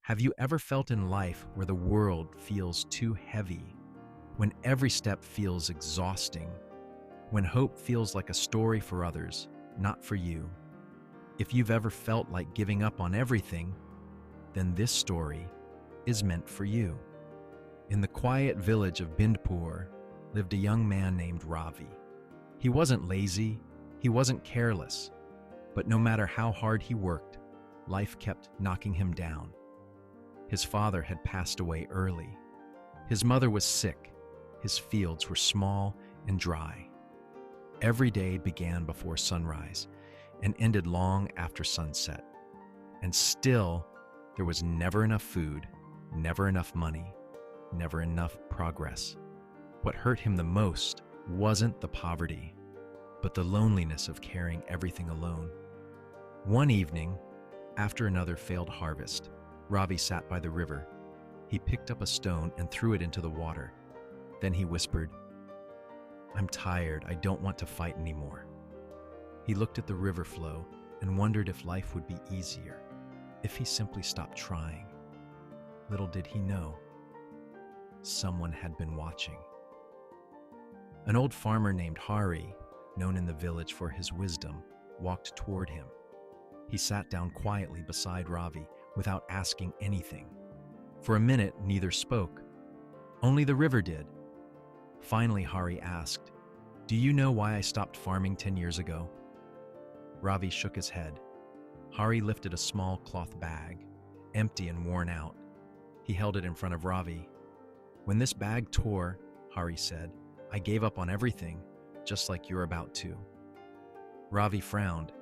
Have you ever felt in life where the world feels too heavy, when every step feels exhausting, when hope feels like a story for others, not for you? If you've ever felt like giving up on everything, then this story is meant for you. In the quiet village of Bindpur lived a young man named Ravi. He wasn't lazy, he wasn't careless, but no matter how hard he worked, life kept knocking him down. His father had passed away early. His mother was sick. His fields were small and dry. Every day began before sunrise and ended long after sunset. And still, there was never enough food, never enough money, never enough progress. What hurt him the most wasn't the poverty, but the loneliness of carrying everything alone. One evening, after another failed harvest, Ravi sat by the river. He picked up a stone and threw it into the water. Then he whispered, "I'm tired. I don't want to fight anymore." He looked at the river flow and wondered if life would be easier, if he simply stopped trying. Little did he know, someone had been watching. An old farmer named Hari, known in the village for his wisdom, walked toward him. He sat down quietly beside Ravi without asking anything. For a minute, neither spoke. Only the river did. Finally, Hari asked, "Do you know why I stopped farming 10 years ago?" Ravi shook his head. Hari lifted a small cloth bag, empty and worn out. He held it in front of Ravi. "When this bag tore," Hari said, "I gave up on everything, just like you're about to." Ravi frowned.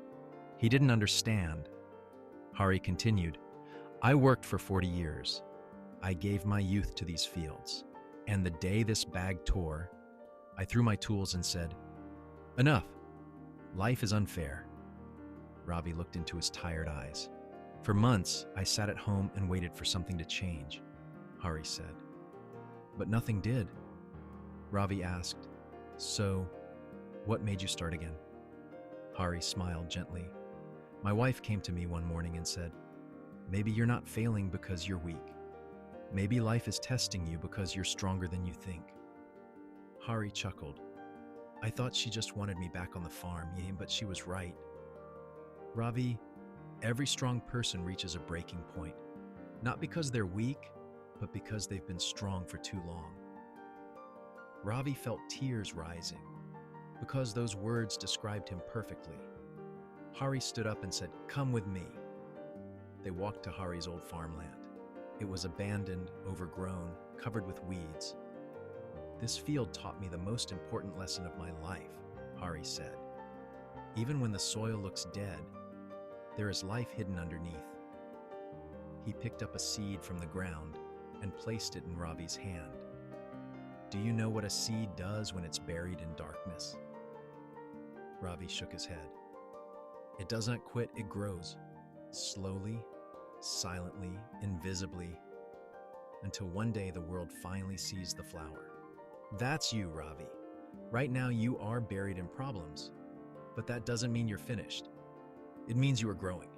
He didn't understand. Hari continued, "I worked for 40 years. I gave my youth to these fields. And the day this bag tore, I threw my tools and said, 'Enough. Life is unfair.'" Ravi looked into his tired eyes. "For months, I sat at home and waited for something to change," Hari said. "But nothing did." Ravi asked, "So, what made you start again?" Hari smiled gently. "My wife came to me one morning and said, 'Maybe you're not failing because you're weak. Maybe life is testing you because you're stronger than you think.'" Hari chuckled. "I thought she just wanted me back on the farm, but she was right. Ravi, every strong person reaches a breaking point, not because they're weak, but because they've been strong for too long." Ravi felt tears rising, because those words described him perfectly. Hari stood up and said, "Come with me." They walked to Hari's old farmland. It was abandoned, overgrown, covered with weeds. "This field taught me the most important lesson of my life," Hari said. "Even when the soil looks dead, there is life hidden underneath." He picked up a seed from the ground and placed it in Ravi's hand. "Do you know what a seed does when it's buried in darkness?" Ravi shook his head. "It doesn't quit, it grows. Slowly, silently, invisibly, until one day the world finally sees the flower. That's you, Ravi. Right now you are buried in problems, but that doesn't mean you're finished. It means you are growing."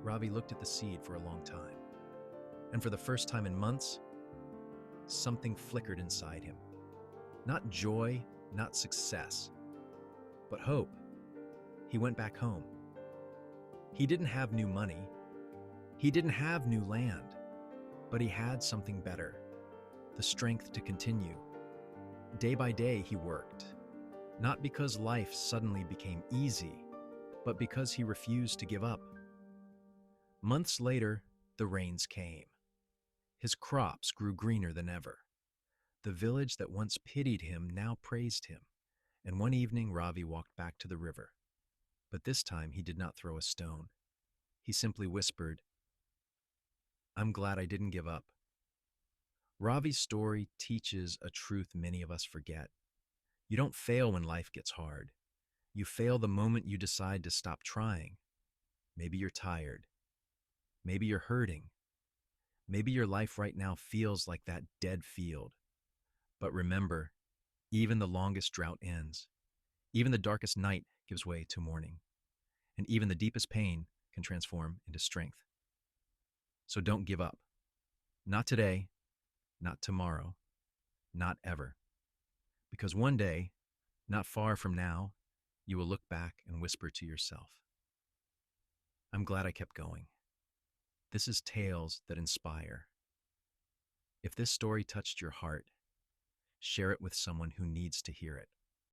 Ravi looked at the seed for a long time, and for the first time in months, something flickered inside him. Not joy, not success, but hope. He went back home. He didn't have new money. He didn't have new land, but he had something better, the strength to continue. Day by day he worked, not because life suddenly became easy, but because he refused to give up. Months later, the rains came. His crops grew greener than ever. The village that once pitied him now praised him, and one evening Ravi walked back to the river. But this time he did not throw a stone. He simply whispered, "I'm glad I didn't give up." Ravi's story teaches a truth many of us forget. You don't fail when life gets hard. You fail the moment you decide to stop trying. Maybe you're tired. Maybe you're hurting. Maybe your life right now feels like that dead field. But remember, even the longest drought ends. Even the darkest night gives way to morning. And even the deepest pain can transform into strength. So don't give up. Not today, not tomorrow, not ever. Because one day, not far from now, you will look back and whisper to yourself, I'm glad I kept going. This is Tales That Inspire. If this story touched your heart, share it with someone who needs to hear it.